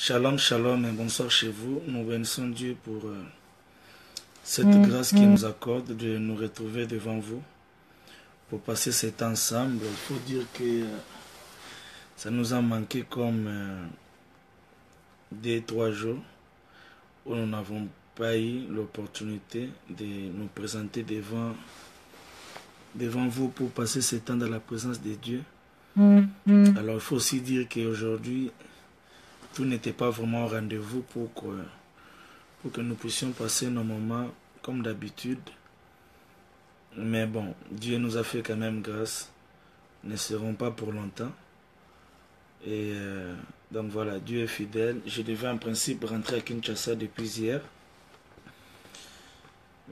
Shalom, shalom et bonsoir chez vous. Nous bénissons Dieu pour cette grâce qu'il nous accorde de nous retrouver devant vous pour passer ce temps ensemble. Il faut dire que ça nous a manqué comme 2-3 jours où nous n'avons pas eu l'opportunité de nous présenter devant vous pour passer ce temps dans la présence de Dieu. Alors il faut aussi dire qu'aujourd'hui, tout n'était pas vraiment au rendez-vous pour que nous puissions passer nos moments comme d'habitude. Mais bon, Dieu nous a fait quand même grâce. Nous ne serons pas pour longtemps. Et donc voilà, Dieu est fidèle. Je devais en principe rentrer à Kinshasa depuis hier.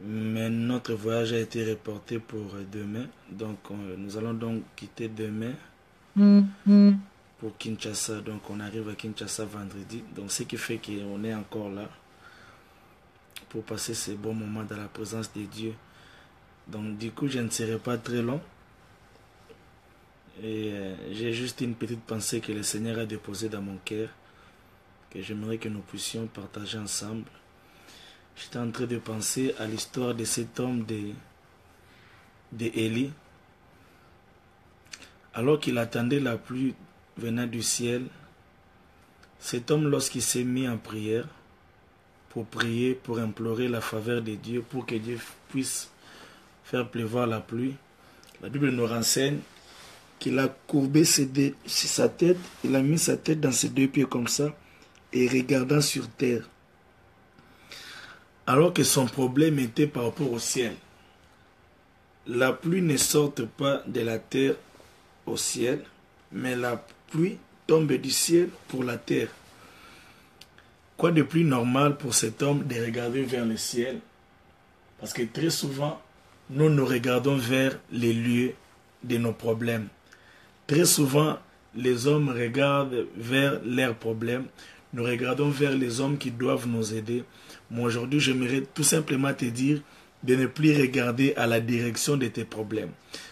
Mais notre voyage a été reporté pour demain. Donc nous allons donc quitter demain pour Kinshasa. Donc on arrive à Kinshasa vendredi. Donc ce qui fait qu'on est encore là pour passer ces bons moments dans la présence de Dieu. Donc du coup je ne serai pas très long. Et j'ai juste une petite pensée que le Seigneur a déposée dans mon cœur, que j'aimerais que nous puissions partager ensemble. J'étais en train de penser à l'histoire de cet homme d'Élie. Alors qu'il attendait la pluie venant du ciel, cet homme, lorsqu'il s'est mis en prière, pour prier, pour implorer la faveur de Dieu, pour que Dieu puisse faire pleuvoir la pluie, la Bible nous renseigne qu'il a courbé sa tête, il a mis sa tête dans ses deux pieds comme ça, et regardant sur terre. Alors que son problème était par rapport au ciel. La pluie ne sort pas de la terre au ciel, mais la pluie tombe du ciel pour la terre. Quoi de plus normal pour cet homme de regarder vers le ciel? Parce que très souvent, nous regardons vers les lieux de nos problèmes. Très souvent, les hommes regardent vers leurs problèmes. Nous regardons vers les hommes qui doivent nous aider. Moi, aujourd'hui, j'aimerais tout simplement te dire de ne plus regarder à la direction de tes problèmes.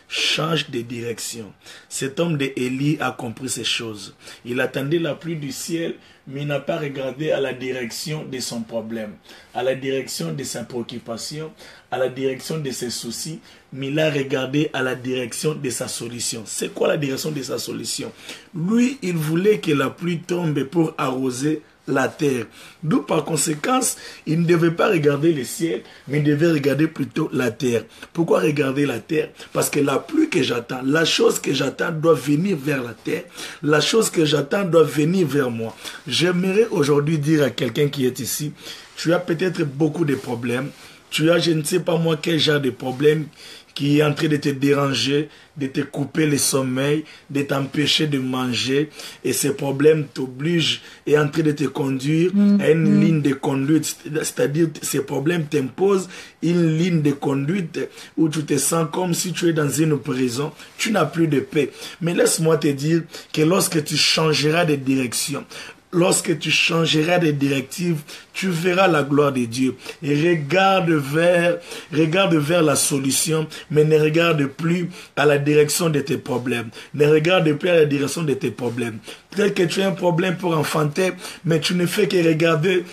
Change de direction. Cet homme d'Élie a compris ces choses. Il attendait la pluie du ciel, mais il n'a pas regardé à la direction de son problème, à la direction de sa préoccupation, à la direction de ses soucis, mais il a regardé à la direction de sa solution. C'est quoi la direction de sa solution? Lui, il voulait que la pluie tombe pour arroser la terre. D'où par conséquence, il ne devait pas regarder le ciel, mais il devait regarder plutôt la terre. Pourquoi regarder la terre? Parce que la pluie que j'attends, la chose que j'attends doit venir vers la terre. La chose que j'attends doit venir vers moi. J'aimerais aujourd'hui dire à quelqu'un qui est ici, tu as peut-être beaucoup de problèmes. Tu as, je ne sais pas moi, quel genre de problème qui est en train de te déranger, de te couper le sommeil, de t'empêcher de manger. Et ces problèmes t'obligent et en train de te conduire à une ligne de conduite. C'est-à-dire, ces problèmes t'imposent une ligne de conduite où tu te sens comme si tu es dans une prison. Tu n'as plus de paix. Mais laisse-moi te dire que lorsque tu changeras de direction, lorsque tu changeras de directive, tu verras la gloire de Dieu. Et regarde vers la solution, mais ne regarde plus à la direction de tes problèmes. Ne regarde plus à la direction de tes problèmes. Peut-être que tu as un problème pour enfanter, mais tu ne fais que regarder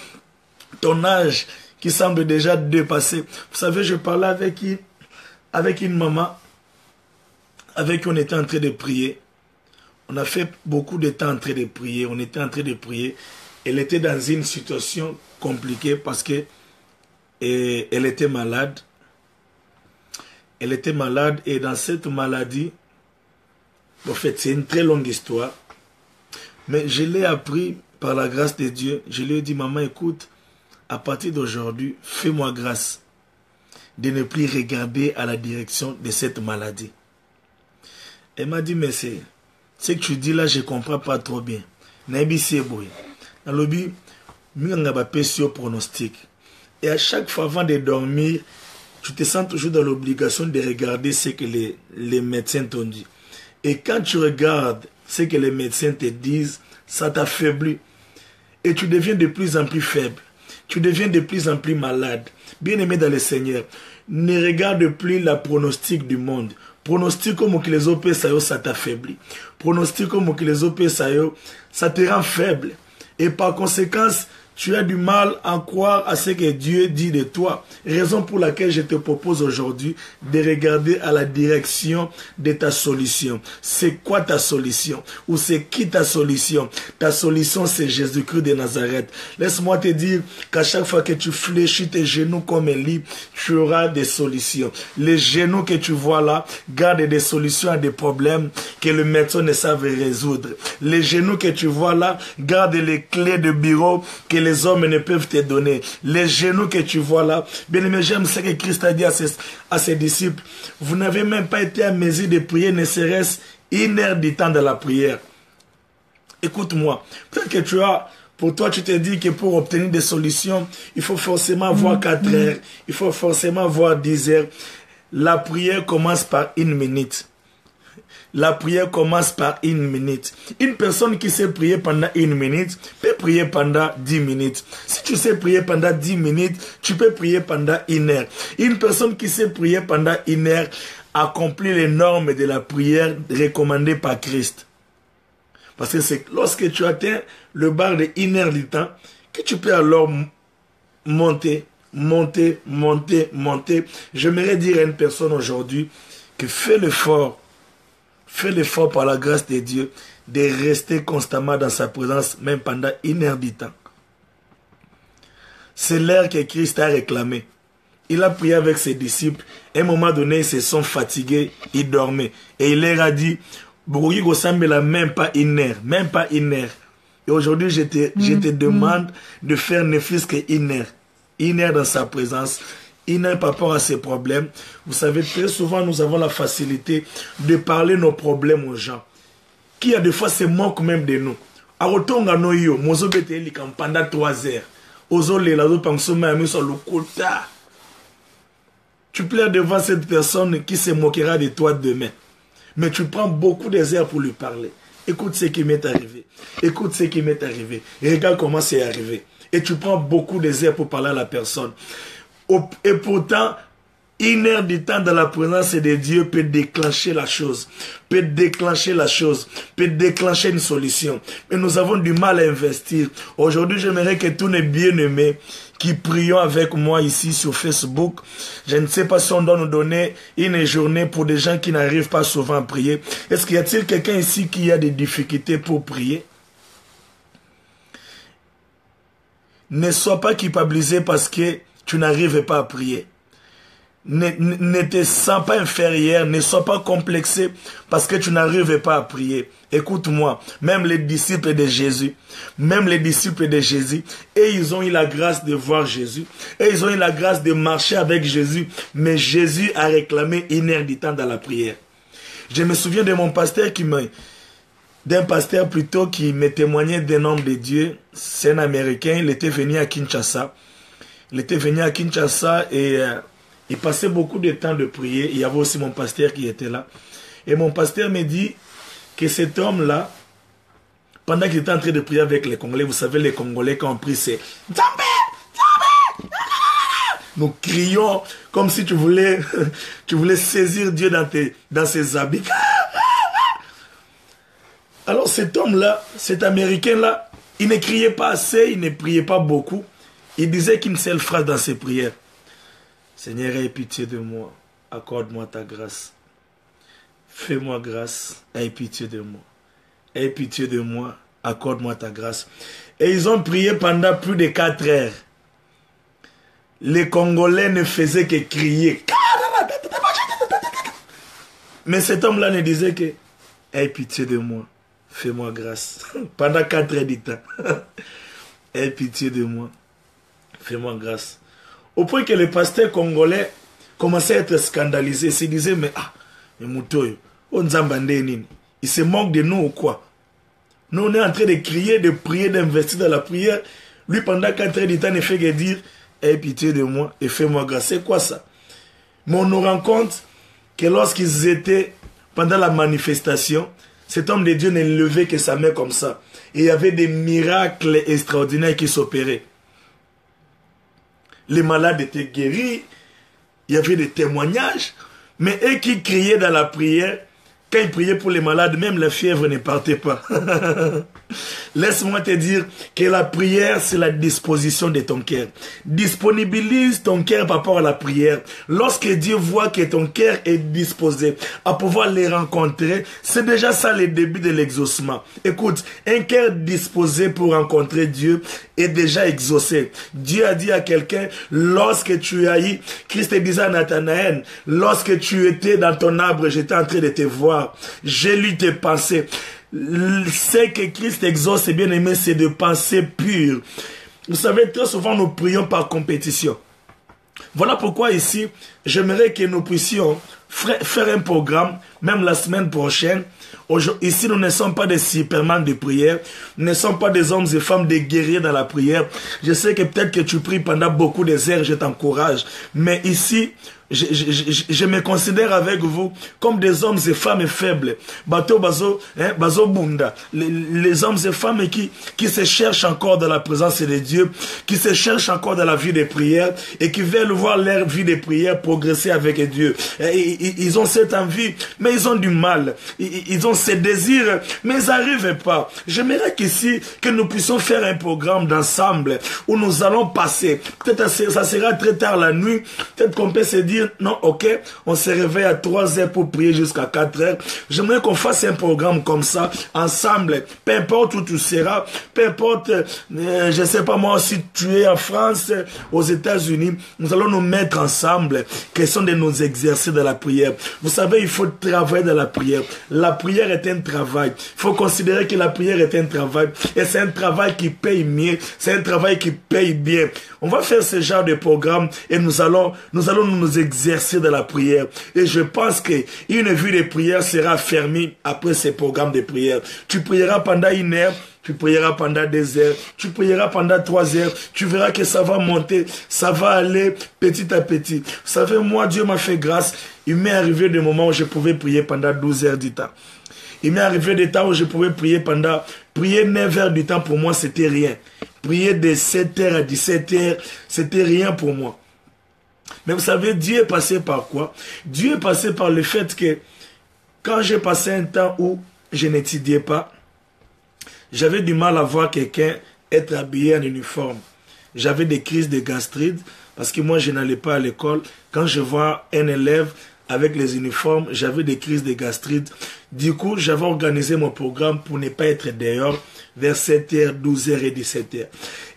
ton âge qui semble déjà dépasser. Vous savez, je parlais avec une maman avec qui on était en train de prier. On a fait beaucoup de temps en train de prier. On était en train de prier. Elle était dans une situation compliquée parce que elle était malade. Elle était malade et dans cette maladie, en fait, c'est une très longue histoire. Mais je l'ai appris par la grâce de Dieu. Je lui ai dit, maman, écoute, à partir d'aujourd'hui, fais-moi grâce de ne plus regarder à la direction de cette maladie. Elle m'a dit, mais ce que tu dis là, je ne comprends pas trop bien. Naïbi Seboy. Dans le but, nous avons un pronostic. Et à chaque fois avant de dormir, tu te sens toujours dans l'obligation de regarder ce que les médecins t'ont dit. Et quand tu regardes ce que les médecins te disent, ça t'affaiblit. Et tu deviens de plus en plus faible. Tu deviens de plus en plus malade. Bien-aimé dans le Seigneur, ne regarde plus la pronostic du monde. Pronostic comme que les OP ça t'affaiblit. Pronostic comme que les OP ça te rend faible. Et par conséquent, tu as du mal à croire à ce que Dieu dit de toi. Raison pour laquelle je te propose aujourd'hui de regarder à la direction de ta solution. C'est quoi ta solution? Ou c'est qui ta solution? Ta solution, c'est Jésus-Christ de Nazareth. Laisse-moi te dire qu'à chaque fois que tu fléchis tes genoux comme un lit, tu auras des solutions. Les genoux que tu vois là gardent des solutions à des problèmes que le médecin ne savait résoudre. Les genoux que tu vois là gardent les clés de bureau que les hommes ne peuvent te donner. Les genoux que tu vois là, bien aimé, j'aime ce que Christ a dit à ses disciples. Vous n'avez même pas été à mesure de prier, ne serait-ce une heure du temps de la prière. Écoute-moi, peut-être que pour toi, tu te dis que pour obtenir des solutions, il faut forcément avoir 4 heures, il faut forcément avoir 10 heures. La prière commence par 1 minute. La prière commence par 1 minute. Une personne qui sait prier pendant 1 minute peut prier pendant 10 minutes. Si tu sais prier pendant 10 minutes, tu peux prier pendant 1 heure. Une personne qui sait prier pendant 1 heure accomplit les normes de la prière recommandée par Christ. Parce que c'est lorsque tu atteins le bar de 1 heure du temps que tu peux alors monter. J'aimerais dire à une personne aujourd'hui que fais l'effort par la grâce de Dieu de rester constamment dans sa présence, même pendant 1 heure du temps. C'est l'heure que Christ a réclamé. Il a prié avec ses disciples. À un moment donné, ils se sont fatigués, ils dormaient. Et il leur a dit, même pas 1 heure, même pas 1 heure. Et aujourd'hui, je te demande de faire ne fût-ce que 1 heure. 1 heure dans sa présence. 1 heure par rapport à ses problèmes. Vous savez, très souvent, nous avons la facilité de parler nos problèmes aux gens. Qui a des fois se moquent même de nous. Pendant 3 heures. Tu pleures devant cette personne qui se moquera de toi demain. Mais tu prends beaucoup d'heures pour lui parler. Écoute ce qui m'est arrivé. Écoute ce qui m'est arrivé. Et regarde comment c'est arrivé. Et tu prends beaucoup d'heures pour parler à la personne. Et pourtant, 1 heure du temps dans la présence de Dieu peut déclencher la chose. Peut déclencher une solution. Mais nous avons du mal à investir. Aujourd'hui, j'aimerais que tous les bien-aimés qui prions avec moi ici sur Facebook, je ne sais pas si on doit nous donner une journée pour des gens qui n'arrivent pas souvent à prier. Est-ce qu'il y a-t-il quelqu'un ici qui a des difficultés pour prier? Ne sois pas culpabilisé parce que tu n'arrives pas à prier. Ne te sens pas inférieur, ne sois pas complexé parce que tu n'arrives pas à prier. Écoute-moi, même les disciples de Jésus, et ils ont eu la grâce de voir Jésus, et ils ont eu la grâce de marcher avec Jésus, mais Jésus a réclamé 1 heure du temps dans la prière. Je me souviens de mon pasteur d'un pasteur plutôt qui me témoignait d'un homme de Dieu. C'est un Américain, il était venu à Kinshasa. Et il passait beaucoup de temps de prier. Il y avait aussi mon pasteur qui était là. Et mon pasteur me dit que cet homme-là, pendant qu'il était en train de prier avec les Congolais, vous savez, les Congolais, quand on prie, c'est Zambé, Zambé. Nous crions comme si tu voulais saisir Dieu dans ses habits. Alors cet homme-là, cet Américain-là, il ne criait pas assez, il ne priait pas beaucoup. Il disait qu'une seule phrase dans ses prières. Seigneur, aie pitié de moi, accorde-moi ta grâce. Fais-moi grâce, aie pitié de moi. Aie pitié de moi, accorde-moi ta grâce. Et ils ont prié pendant plus de 4 heures. Les Congolais ne faisaient que crier. Mais cet homme-là ne disait que, aie pitié de moi. Fais-moi grâce. Pendant 4 heures du temps. Aie pitié de moi. Fais-moi grâce. Au point que les pasteurs congolais commençaient à être scandalisés. Ils se disaient, mais Moutoyo, on Nini. Il se moque de nous ou quoi? Nous, on est en train de crier, de prier, d'investir dans la prière. Lui, pendant 4 heures du temps, ne fait que dire, aie pitié de moi et fais-moi grâce. C'est quoi ça? Mais on nous rend compte que lorsqu'ils étaient pendant la manifestation, cet homme de Dieu ne levait que sa main comme ça. Et il y avait des miracles extraordinaires qui s'opéraient. Les malades étaient guéris. Il y avait des témoignages. Mais eux qui criaient dans la prière, quand ils priaient pour les malades, même la fièvre ne partait pas. Laisse-moi te dire que la prière, c'est la disposition de ton cœur. Disponibilise ton cœur par rapport à la prière. Lorsque Dieu voit que ton cœur est disposé à pouvoir les rencontrer, c'est déjà ça le début de l'exaucement. Écoute, un cœur disposé pour rencontrer Dieu est déjà exaucé. Dieu a dit à quelqu'un, lorsque tu as eu, Christ disait à Nathanaël, lorsque tu étais dans ton arbre, j'étais en train de te voir. J'ai lu tes pensées. Ce que Christ exauce, bien aimé, c'est de pensées pures. Vous savez, très souvent, nous prions par compétition. Voilà pourquoi ici, j'aimerais que nous puissions faire un programme, même la semaine prochaine. Ici, nous ne sommes pas des supermans de prière. Nous ne sommes pas des hommes et femmes, des guerriers dans la prière. Je sais que peut-être que tu pries pendant beaucoup des heures, je t'encourage. Mais ici, je me considère avec vous comme des hommes et femmes faibles. Bato bazo, bazo bunda. Les hommes et femmes qui se cherchent encore dans la présence de Dieu, qui se cherchent encore dans la vie de prière et qui veulent voir leur vie de prière progresser avec Dieu. Ils ont cette envie, mais ils ont du mal. Ils ont ce désir, mais ils n'arrivent pas. J'aimerais qu'ici, que nous puissions faire un programme d'ensemble où nous allons passer. Peut-être ça sera très tard la nuit. Peut-être qu'on peut se dire, non, ok, on se réveille à 3 heures pour prier jusqu'à 4 heures. J'aimerais qu'on fasse un programme comme ça, ensemble. Peu importe où tu seras, peu importe, je ne sais pas moi, si tu es en France, aux États-Unis, nous allons nous mettre ensemble. Question de nous exercer dans la prière. Vous savez, il faut travailler dans la prière. La prière est un travail. Il faut considérer que la prière est un travail. Et c'est un travail qui paye mieux. C'est un travail qui paye bien. On va faire ce genre de programme et nous allons nous exercer dans la prière. Et je pense qu'une vie de prière sera fermée après ce programme de prière. Tu prieras pendant 1 heure. Tu prieras pendant 2 heures, tu prieras pendant 3 heures, tu verras que ça va monter, ça va aller petit à petit. Vous savez, moi, Dieu m'a fait grâce. Il m'est arrivé des moments où je pouvais prier pendant 12 heures du temps. Il m'est arrivé des temps où je pouvais prier 9 heures du temps, pour moi, c'était rien. Prier de 7 heures à 17 heures, c'était rien pour moi. Mais vous savez, Dieu est passé par quoi? Dieu est passé par le fait que quand j'ai passé un temps où je n'étudiais pas, j'avais du mal à voir quelqu'un être habillé en uniforme. J'avais des crises de gastrite parce que moi, je n'allais pas à l'école. Quand je vois un élève avec les uniformes, j'avais des crises de gastrite. Du coup, j'avais organisé mon programme pour ne pas être dehors vers 7h, 12h et 17h.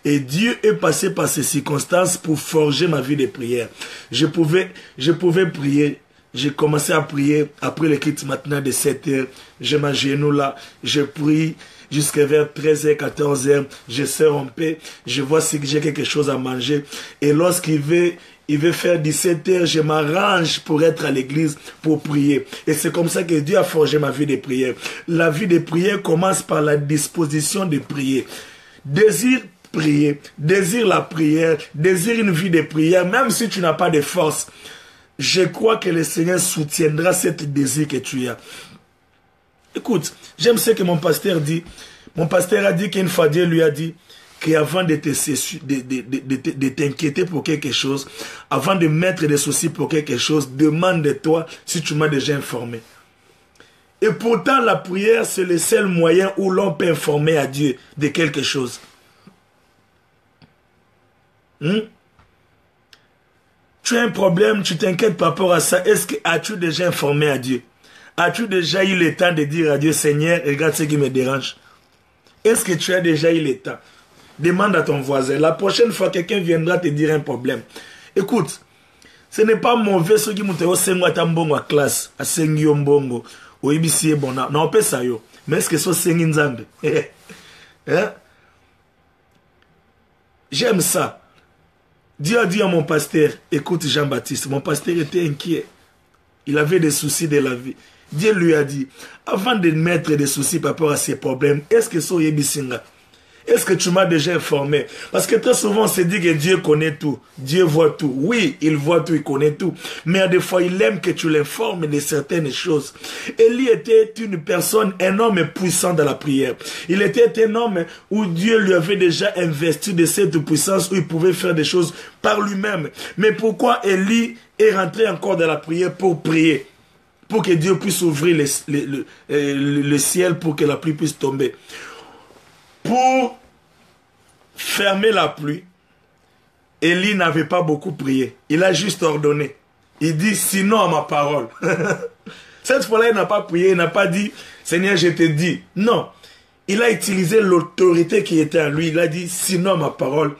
Et Dieu est passé par ces circonstances pour forger ma vie de prière. Je pouvais prier. J'ai commencé à prier après le culte matin de 7h. Je m'agenouille là, je prie jusqu'à vers 13h, 14h. Je sors en paix, je vois si j'ai quelque chose à manger. Et lorsqu'il veut faire 17h, je m'arrange pour être à l'église, pour prier. Et c'est comme ça que Dieu a forgé ma vie de prière. La vie de prière commence par la disposition de prier. Désire prier, désire la prière, désire une vie de prière, même si tu n'as pas de force. Je crois que le Seigneur soutiendra cette désir que tu as. Écoute, j'aime ce que mon pasteur dit. Mon pasteur a dit qu'une fois Dieu lui a dit qu'avant de t'inquiéter pour quelque chose, avant de mettre des soucis pour quelque chose, demande-toi si tu m'as déjà informé. Et pourtant, la prière, c'est le seul moyen où l'on peut informer à Dieu de quelque chose. Tu as un problème, tu t'inquiètes par rapport à ça. Est-ce que as-tu déjà informé à Dieu? As-tu déjà eu le temps de dire à Dieu, Seigneur, regarde ce qui me dérange? Est-ce que tu as déjà eu le temps? Demande à ton voisin. La prochaine fois, quelqu'un viendra te dire un problème. Écoute, ce n'est pas mauvais ceux qui m'ont dit, à classe, à Sengiyombongo, au IBC, bon, non, pas ça, yo. Mais est-ce que c'est Sengin hein? J'aime ça. Dieu a dit à mon pasteur, écoute Jean-Baptiste, mon pasteur était inquiet. Il avait des soucis de la vie. Dieu lui a dit, avant de mettre des soucis par rapport à ses problèmes, est-ce que so yebisinga? Est-ce que tu m'as déjà informé? Parce que très souvent, on se dit que Dieu connaît tout. Dieu voit tout. Oui, il voit tout, il connaît tout. Mais des fois, il aime que tu l'informes de certaines choses. Élie était une personne, un homme puissant dans la prière. Il était un homme où Dieu lui avait déjà investi de cette puissance où il pouvait faire des choses par lui-même. Mais pourquoi Élie est rentré encore dans la prière pour prier? Pour que Dieu puisse ouvrir le ciel pour que la pluie puisse tomber. Pour fermer la pluie, Élie n'avait pas beaucoup prié. Il a juste ordonné. Il dit, sinon à ma parole. Cette fois-là, il n'a pas prié, il n'a pas dit, Seigneur, je te dis. Non. Il a utilisé l'autorité qui était en lui. Il a dit, sinon à ma parole,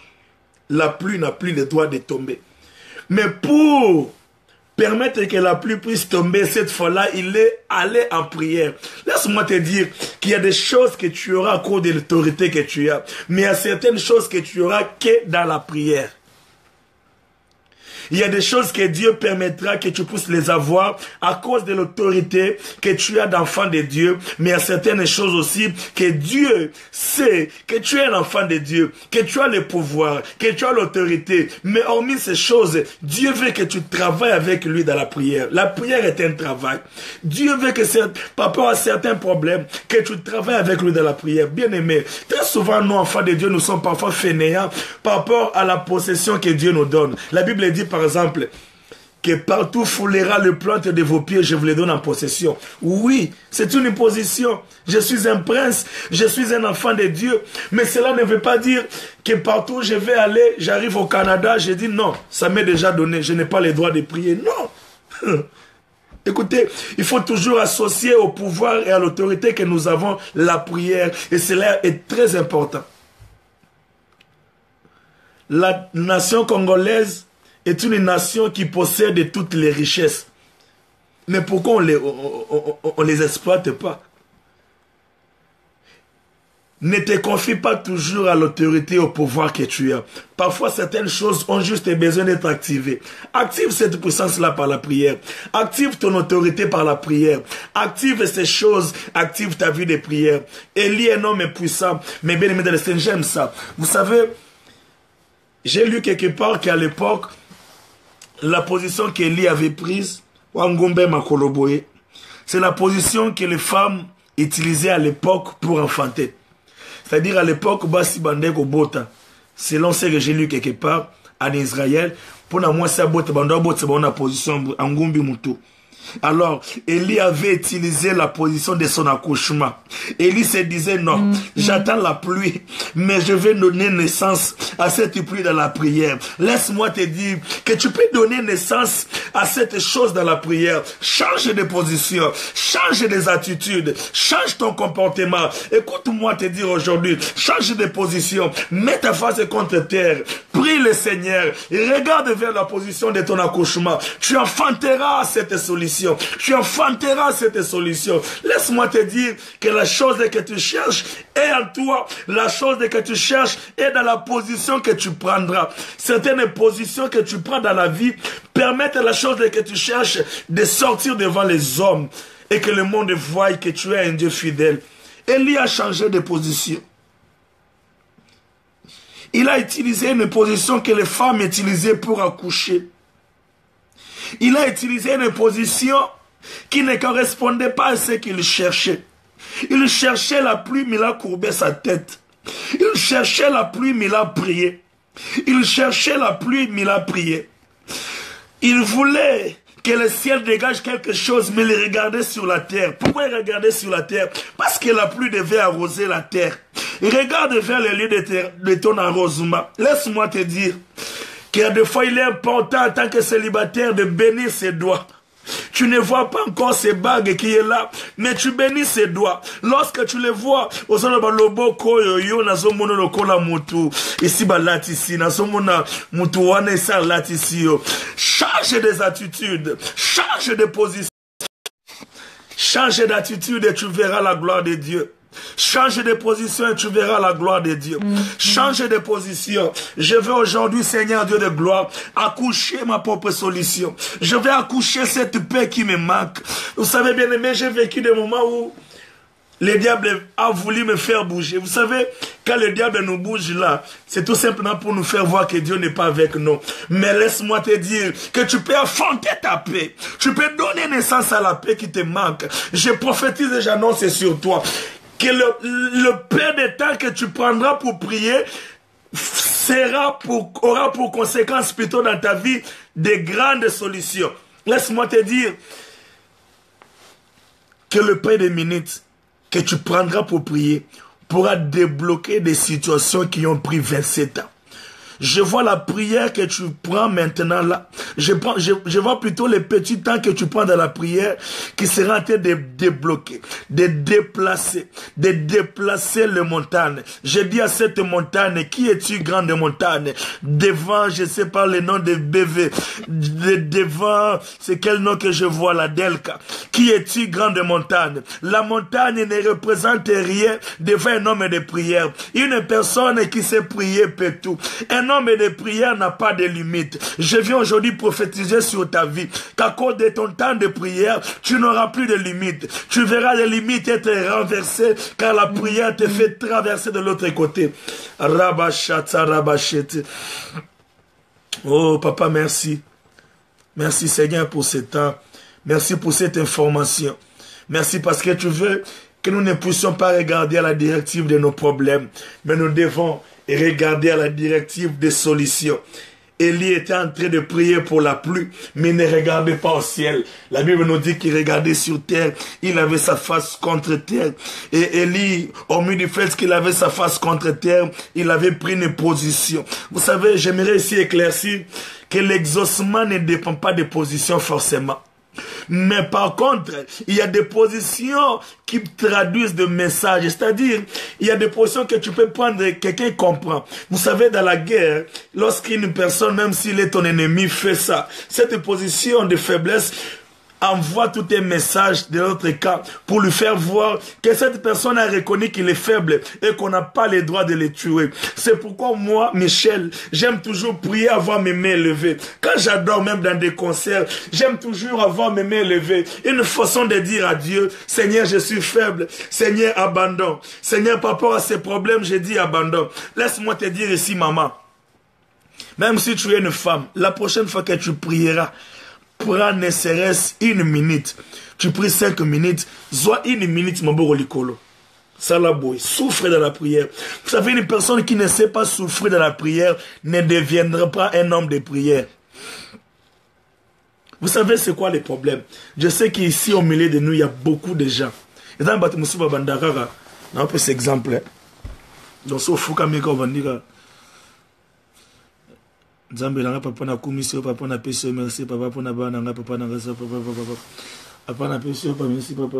la pluie n'a plus le droit de tomber. Mais pour permettre que la pluie puisse tomber, cette fois-là, il est allé en prière. Laisse-moi te dire qu'il y a des choses que tu auras à cause de l'autorité que tu as. Mais il y a certaines choses que tu auras que dans la prière. Il y a des choses que Dieu permettra que tu puisses les avoir à cause de l'autorité que tu as d'enfant de Dieu. Mais il y a certaines choses aussi que Dieu sait que tu es un enfant de Dieu, que tu as le pouvoir, que tu as l'autorité. Mais hormis ces choses, Dieu veut que tu travailles avec lui dans la prière. La prière est un travail. Dieu veut que par rapport à certains problèmes, que tu travailles avec lui dans la prière. Bien aimé, très souvent, nous, enfants de Dieu, nous sommes parfois fainéants par rapport à la possession que Dieu nous donne. La Bible dit, par exemple, que partout foulera le plante de vos pieds, je vous les donne en possession. Oui, c'est une position. Je suis un prince, je suis un enfant de Dieu. Mais cela ne veut pas dire que partout où je vais aller, j'arrive au Canada, je dis non, ça m'est déjà donné, je n'ai pas le droit de prier. Non. Écoutez, il faut toujours associer au pouvoir et à l'autorité que nous avons la prière. Et cela est très important. La nation congolaise est une nation qui possède toutes les richesses. Mais pourquoi on les exploite pas? Ne te confie pas toujours à l'autorité et au pouvoir que tu as. Parfois, certaines choses ont juste besoin d'être activées. Active cette puissance-là par la prière. Active ton autorité par la prière. Active ces choses. Active ta vie de prière. Élie est un homme puissant. Mais bien aimé dans le Seigneur, j'aime ça. Vous savez, j'ai lu quelque part qu'à l'époque, la position qu'Élie avait prise, c'est la position que les femmes utilisaient à l'époque pour enfanter. C'est-à-dire à l'époque, selon ce que j'ai lu quelque part en Israël, pour moi, c'est la position en Gumbi Moutou. Alors, Élie avait utilisé la position de son accouchement. Élie se disait, non, j'attends la pluie, mais je vais donner naissance à cette pluie dans la prière. Laisse-moi te dire que tu peux donner naissance à cette chose dans la prière. Change de position, change des attitudes, change ton comportement. Écoute-moi te dire aujourd'hui, change de position, mets ta face contre terre, prie le Seigneur, et regarde vers la position de ton accouchement. Tu enfanteras cette solution. Tu enfanteras cette solution. Laisse-moi te dire que la chose que tu cherches est en toi. La chose que tu cherches est dans la position que tu prendras. Certaines positions que tu prends dans la vie permettent à la chose que tu cherches de sortir devant les hommes et que le monde voie que tu es un Dieu fidèle. Élie a changé de position. Il a utilisé une position que les femmes utilisaient pour accoucher. Il a utilisé une position qui ne correspondait pas à ce qu'il cherchait. Il cherchait la pluie, mais il a courbé sa tête. Il cherchait la pluie, mais il a prié. Il cherchait la pluie, mais il a prié. Il voulait que le ciel dégage quelque chose, mais il regardait sur la terre. Pourquoi il regardait sur la terre? Parce que la pluie devait arroser la terre. Il regarde vers le lieu de ton arrosement. Laisse-moi te dire que des fois il est important en tant que célibataire de bénir ses doigts. Tu ne vois pas encore ces bagues qui est là, mais tu bénis ses doigts. Lorsque tu les vois, change des attitudes, change de position, change d'attitude et tu verras la gloire de Dieu. Change de position et tu verras la gloire de Dieu. Change de position. Je vais aujourd'hui, Seigneur Dieu de gloire, accoucher ma propre solution. Je vais accoucher cette paix qui me manque. Vous savez bien aimé, j'ai vécu des moments où le diable a voulu me faire bouger. Vous savez, quand le diable nous bouge là, c'est tout simplement pour nous faire voir que Dieu n'est pas avec nous. Mais laisse-moi te dire que tu peux affronter ta paix. Tu peux donner naissance à la paix qui te manque. Je prophétise et j'annonce sur toi que le peu de temps que tu prendras pour prier aura pour conséquence plutôt dans ta vie des grandes solutions. Laisse-moi te dire que le peu de minutes que tu prendras pour prier pourra débloquer des situations qui ont pris 27 ans. Je vois la prière que tu prends maintenant là. Je vois plutôt les petits temps que tu prends dans la prière qui sera en train de débloquer, de déplacer les montagnes. Je dis à cette montagne, qui es-tu grande montagne? Devant, je sais pas le nom de BV. Devant, c'est quel nom que je vois là, Delka. Qui es-tu grande montagne? La montagne ne représente rien devant un homme de prière. Une personne qui sait prier peut tout. Un homme de prière n'a pas de limite. Je viens aujourd'hui prophétiser sur ta vie qu'à cause de ton temps de prière, tu n'auras plus de limites. Tu verras les limites être renversées car la prière te fait traverser de l'autre côté. Rabachata, rabachete. Oh papa, merci. Merci Seigneur pour ce temps. Merci pour cette information. Merci parce que tu veux que nous ne puissions pas regarder à la directive de nos problèmes, mais nous devons regarder à la directive des solutions. Élie était en train de prier pour la pluie, mais il ne regardait pas au ciel. La Bible nous dit qu'il regardait sur terre. Il avait sa face contre terre. Et Élie, au milieu du fait qu'il avait sa face contre terre, il avait pris une position. Vous savez, j'aimerais ici éclaircir que l'exaucement ne dépend pas des positions forcément. Mais par contre, il y a des positions qui traduisent des messages. C'est-à-dire, il y a des positions que tu peux prendre, quelqu'un comprend. Vous savez, dans la guerre, lorsqu'une personne, même s'il est ton ennemi, fait ça, cette position de faiblesse envoie tout un message de l'autre cas pour lui faire voir que cette personne a reconnu qu'il est faible et qu'on n'a pas le droit de le tuer. C'est pourquoi moi, Michel, j'aime toujours prier avoir mes mains levées. Quand j'adore même dans des concerts, j'aime toujours avoir mes mains levées. Une façon de dire à Dieu, Seigneur, je suis faible. Seigneur, abandon. Seigneur, par rapport à ces problèmes, j'ai dit abandon. Laisse-moi te dire ici, maman. Même si tu es une femme, la prochaine fois que tu prieras, prends ne serait-ce 1 minute. Tu pries 5 minutes. Soit 1 minute, mon beau Likolo. Salaboy. Souffre dans la prière. Vous savez, une personne qui ne sait pas souffrir dans la prière ne deviendra pas un homme de prière. Vous savez, c'est quoi les problèmes? Je sais qu'ici, au milieu de nous, il y a beaucoup de gens. Et dans le bâtiment, on a cet exemple. Donc, c'est au fou comme on va dire. Nzambe langa papa na komisio papa na peso merci papa pour na bana nga papa na ngasa papa na peso papa merci papa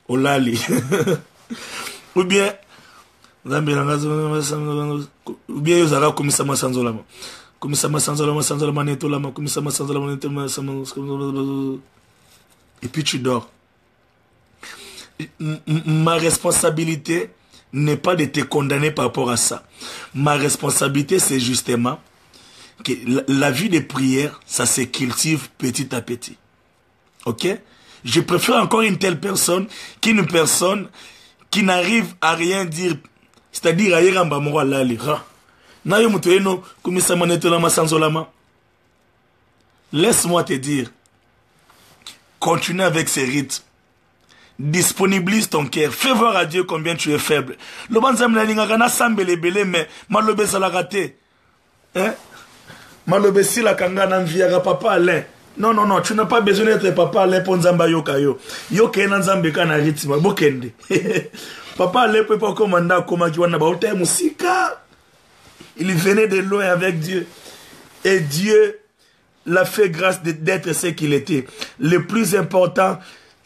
olali ou bien nzambe langa ou bien yozala komisa masanzolama netolama komisa masanzolama netolama et puis tu dors. Ma responsabilité n'est pas de te condamner par rapport à ça. Ma responsabilité, c'est justement que la vie de prière, ça se cultive petit à petit. Ok? Je préfère encore une telle personne qu'une personne qui n'arrive à rien dire. C'est-à-dire, laisse-moi te dire, continue avec ces rites. Disponibilise ton cœur. Fais voir à Dieu combien tu es faible. Le banzam la lingana sambele bele mais malobe sala raté. Hein? Malobe si la kangana nviara papa Alain. Non, tu n'as pas besoin d'être papa Alain pour nzamba yoka yo. Yoke na nzambe kana rythme bokende. Papa Alain peut pas commander comme qui wana ba ota musika. Il venait de loin avec Dieu. Et Dieu l'a fait grâce d'être ce qu'il était. Le plus important,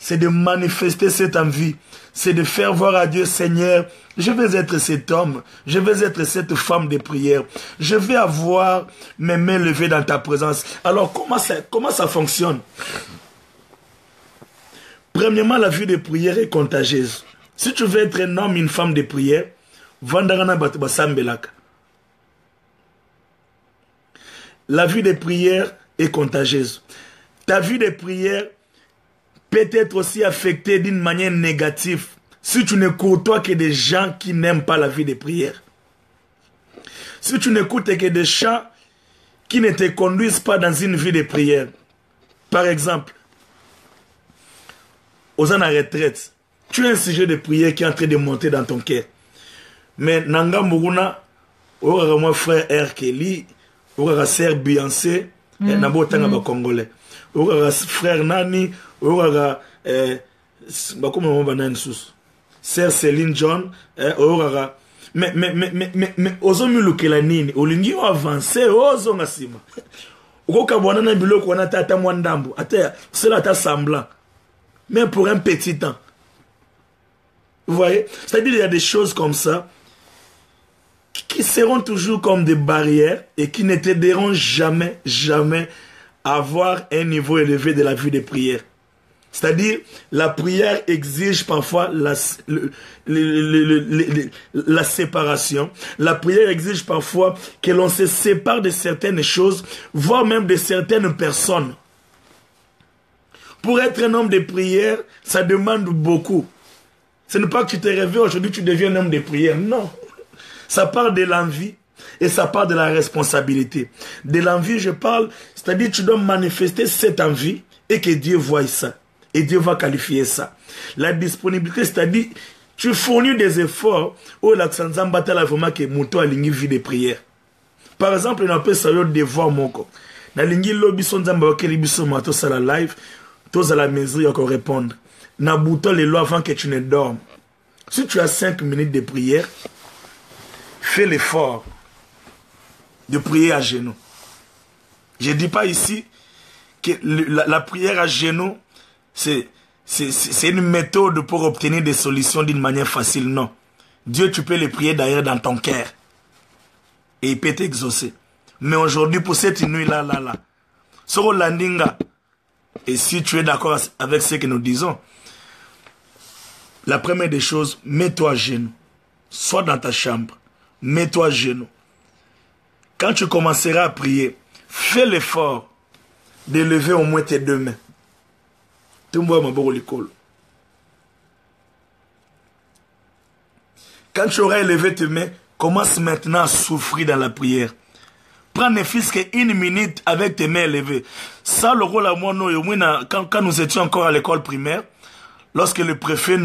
c'est de manifester cette envie. C'est de faire voir à Dieu, Seigneur, je vais être cet homme, je vais être cette femme de prière. Je vais avoir mes mains levées dans ta présence. Alors, comment ça fonctionne? Premièrement, la vie de prière est contagieuse. Si tu veux être un homme, une femme de prière, la vie de prière est contagieuse. Ta vie de prière peut être aussi affecté d'une manière négative si tu ne côtoies que des gens qui n'aiment pas la vie de prière. Si tu n'écoutes que des gens qui ne te conduisent pas dans une vie de prière. Par exemple, aux ans à retraite, tu as un sujet de prière qui est en train de monter dans ton cœur. Mais Nanga Muguna, mon frère R. Kelly, ma sœur Beyoncé, Nabo Tanga Congolais. Frère Nani, Comme on va dans Sœur Céline John, Orara. Mais, ozo milukela nini, olingi avancer, ozo ngasima. Okoka bwana na biloko wana tata mwandambu, ata cela ta semblant. Mais pour un petit temps. Vous voyez? C'est-à-dire il y a des choses comme ça qui seront toujours comme des barrières et qui ne t'aideront jamais, jamais à avoir un niveau élevé de la vie de prière. C'est-à-dire, la prière exige parfois la séparation. La prière exige parfois que l'on se sépare de certaines choses, voire même de certaines personnes. Pour être un homme de prière, ça demande beaucoup. Ce n'est pas que tu te réveilles aujourd'hui, tu deviens un homme de prière. Non. Ça part de l'envie et ça part de la responsabilité. De l'envie, je parle, c'est-à-dire que tu dois manifester cette envie et que Dieu voie ça. Et Dieu va qualifier ça. La disponibilité, c'est-à-dire, tu fournis des efforts où l'accent battle vraiment que mon toit lingi vie de prière. Par exemple, on appelle ça le devoir moko. Na lingi lobby son zamba wakeli biso mato sa la live, tous à la maison y encore répondre. Na bouton les lois avant que tu ne dormes. Si tu as 5 minutes de prière, fais l'effort de prier à genoux. Je ne dis pas ici que la prière à genoux c'est une méthode pour obtenir des solutions d'une manière facile, non. Dieu, tu peux le prier d'ailleurs dans ton cœur. Et il peut t'exaucer. Mais aujourd'hui, pour cette nuit-là, Soro Landinga, et si tu es d'accord avec ce que nous disons, la première des choses, mets-toi à genoux. Sois dans ta chambre. Mets-toi à genoux. Quand tu commenceras à prier, fais l'effort de lever au moins tes deux mains. Quand tu auras élevé tes mains, commence maintenant à souffrir dans la prière. Prends ne fût-ce qu'une minute avec tes mains élevées. Ça, le rôle à moi, quand nous étions encore à l'école primaire, lorsque le préfet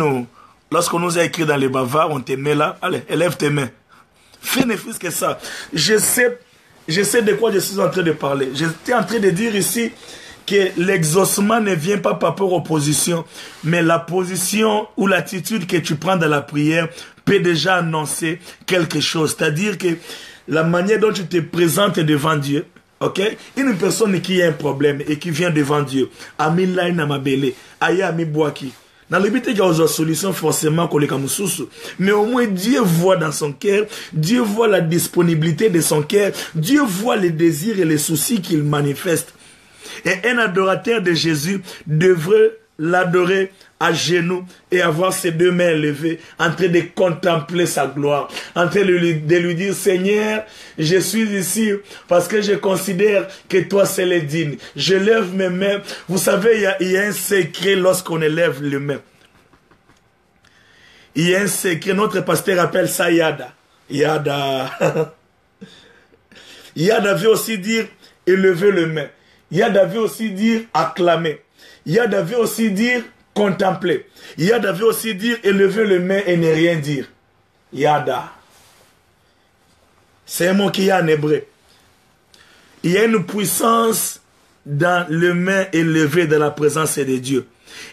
lorsqu'on nous a écrit dans les bavards, on te met là, allez, élève tes mains. Fais ne fût-ce que ça. Je sais de quoi je suis en train de parler. J'étais en train de dire ici que l'exaucement ne vient pas par rapport aux positions, mais la position ou l'attitude que tu prends dans la prière peut déjà annoncer quelque chose. C'est-à-dire que la manière dont tu te présentes devant Dieu, ok? Une personne qui a un problème et qui vient devant Dieu, ami lai na mabele, aya ami boaki. Dans le but, il y a une solution forcément qu'on les kamususu. Mais au moins, Dieu voit dans son cœur, Dieu voit la disponibilité de son cœur, Dieu voit les désirs et les soucis qu'il manifeste. Et un adorateur de Jésus devrait l'adorer à genoux et avoir ses deux mains levées, en train de contempler sa gloire, en train de lui dire, Seigneur, je suis ici parce que je considère que toi c'est le digne. Je lève mes mains. Vous savez, il y a un secret lorsqu'on élève les mains. Il y a un secret, notre pasteur appelle ça Yada. Yada. Yada veut aussi dire élever les mains. Yada veut aussi dire acclamer. Yada veut aussi dire contempler. Yada veut aussi dire élever les mains et ne rien dire. Yada. C'est un mot qui est en hébreu. Il y a une puissance dans les mains élevées de la présence de Dieu.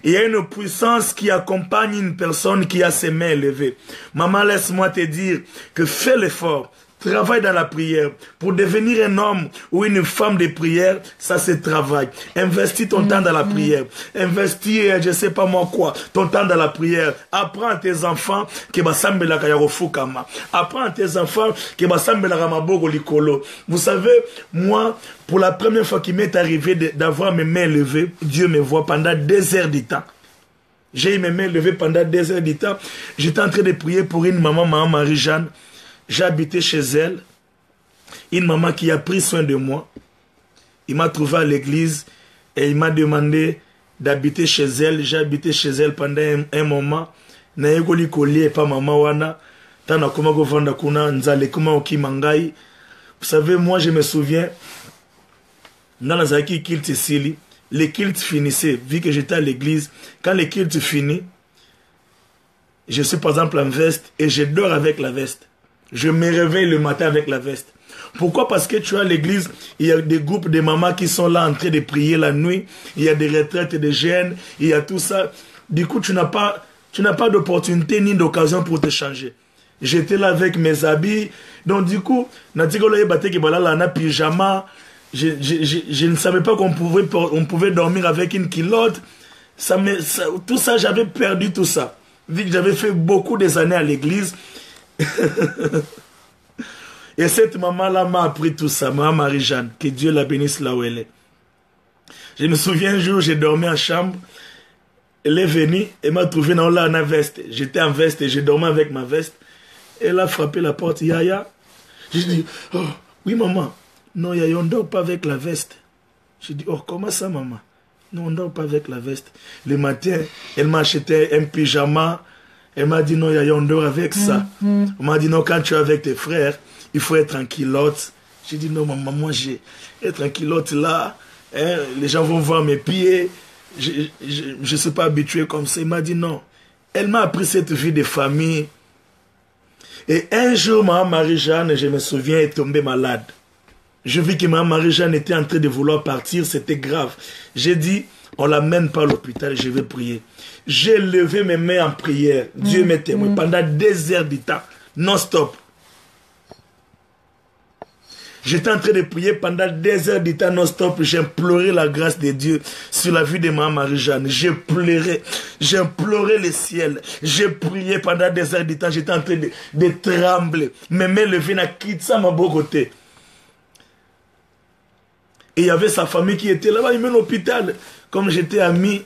Il y a une puissance qui accompagne une personne qui a ses mains élevées. Maman, laisse-moi te dire que fais l'effort. Travaille dans la prière. Pour devenir un homme ou une femme de prière, ça se travaille. Investis ton temps dans la prière. Investis, je ne sais pas moi quoi, ton temps dans la prière. Apprends à tes enfants que basambela kayarofukama. Apprends à tes enfants que basambela ramabogo likolo. Vous savez, moi, pour la première fois qu'il m'est arrivé d'avoir mes mains levées, Dieu me voit pendant 2 heures du temps. J'ai eu mes mains levées pendant 2 heures du temps. J'étais en train de prier pour une maman Marie-Jeanne. J'ai habité chez elle, une maman qui a pris soin de moi. Il m'a trouvé à l'église et il m'a demandé d'habiter chez elle. J'ai habité chez elle pendant un moment. Na yegoli collier pas maman wana. Tana kuma go vanda kuna nzale kuma oki mangai. Vous savez, moi je me souviens, dans la zaki kilt sili, les kilts finissaient, vu que j'étais à l'église. Quand les kilts finissent, je suis par exemple en veste et je dors avec la veste. Je me réveille le matin avec la veste. Pourquoi? Parce que tu as l'église, il y a des groupes de mamans qui sont là en train de prier la nuit. Il y a des retraites de jeunes, il y a tout ça. Du coup, tu n'as pas d'opportunité ni d'occasion pour te changer. J'étais là avec mes habits. Donc, du coup, pyjama. Je ne savais pas qu'on pouvait dormir avec une culotte. Tout ça, j'avais perdu tout ça. Vu que j'avais fait beaucoup des années à l'église. Et cette maman-là m'a appris tout ça, maman Marie-Jeanne, que Dieu la bénisse là où elle est. Je me souviens un jour, j'ai dormi en chambre. Elle est venue, elle m'a trouvé dans la veste. J'étais en veste et j'ai dormi avec ma veste. Elle a frappé la porte, Yaya. J'ai dit, oh, oui maman. Non, Yaya, on ne dort pas avec la veste. J'ai dit, oh, comment ça maman? Non, on ne dort pas avec la veste. Le matin, elle m'a acheté un pyjama. Elle m'a dit, non, Yaya, on dort avec ça. On m'a dit, non, quand tu es avec tes frères, il faut être en culotte. J'ai dit, non, maman, moi, être en culotte là. Hein, les gens vont voir mes pieds. Je ne suis pas habitué comme ça. Il m'a dit, non. Elle m'a appris cette vie de famille. Et un jour, maman Marie-Jeanne, je me souviens, est tombée malade. Je vis que maman Marie-Jeanne était en train de vouloir partir. C'était grave. J'ai dit, on ne l'amène pas à l'hôpital, je vais prier. J'ai levé mes mains en prière. Dieu m'est témoin. Pendant des heures du temps, non-stop. J'étais en train de prier pendant des heures du temps non-stop. J'implorais la grâce de Dieu sur la vie de maman Marie-Jeanne. J'ai pleuré. J'implorais le ciel. J'ai prié pendant des heures du temps. J'étais en train de trembler. Mes mains levées n'a quitté ça, ma beau côté. Et il y avait sa famille qui était là-bas. Il mène à l'hôpital. Comme j'étais ami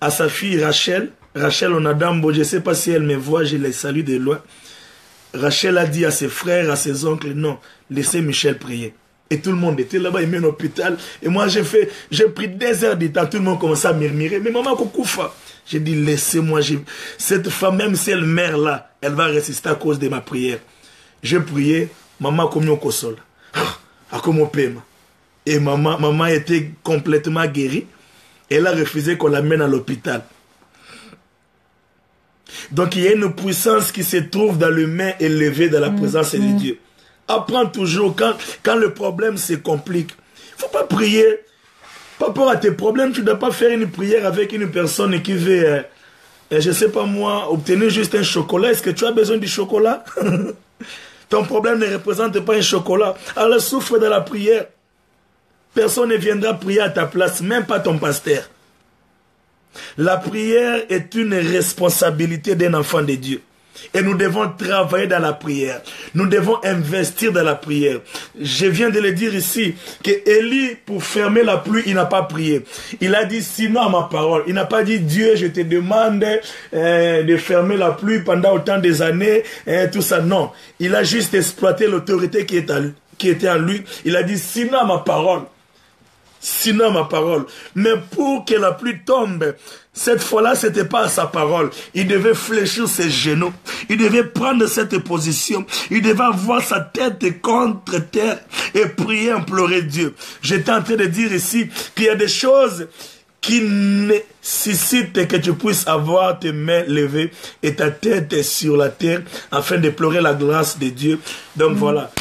à sa fille Rachel. Rachel Onadambo. Je ne sais pas si elle me voit. Je les salue de loin. Rachel a dit à ses frères, à ses oncles, non, laissez Michel prier. Et tout le monde était là-bas, il mène à l'hôpital. Et moi, j'ai pris des heures de temps, tout le monde commençait à murmurer. Mais maman, Koukoufa. J'ai dit, laissez-moi. Cette femme, même si elle meurt là, elle va résister à cause de ma prière. J'ai prié, maman a commis au Kosol. A comme au paiement. Et maman était complètement guérie. Elle a refusé qu'on l'amène à l'hôpital. Donc il y a une puissance qui se trouve dans le main élevé dans la présence de Dieu. Apprends toujours quand le problème se complique. Il ne faut pas prier par rapport à tes problèmes. Tu ne dois pas faire une prière avec une personne qui veut, je ne sais pas moi, obtenir juste un chocolat. Est-ce que tu as besoin du chocolat? Ton problème ne représente pas un chocolat. Alors souffre de la prière. Personne ne viendra prier à ta place, même pas ton pasteur. La prière est une responsabilité d'un enfant de Dieu. Et nous devons travailler dans la prière. Nous devons investir dans la prière. Je viens de le dire ici, que Élie, pour fermer la pluie, il n'a pas prié. Il a dit, sinon à ma parole. Il n'a pas dit, Dieu, je te demande de fermer la pluie pendant autant des années, tout ça. Non. Il a juste exploité l'autorité qui était en lui. Il a dit, sinon à ma parole. Sinon ma parole. Mais pour que la pluie tombe, cette fois-là, ce n'était pas à sa parole. Il devait fléchir ses genoux. Il devait prendre cette position. Il devait avoir sa tête contre terre et prier, implorer Dieu. J'étais en train de dire ici qu'il y a des choses qui nécessitent que tu puisses avoir tes mains levées et ta tête sur la terre afin de pleurer la grâce de Dieu. Donc voilà.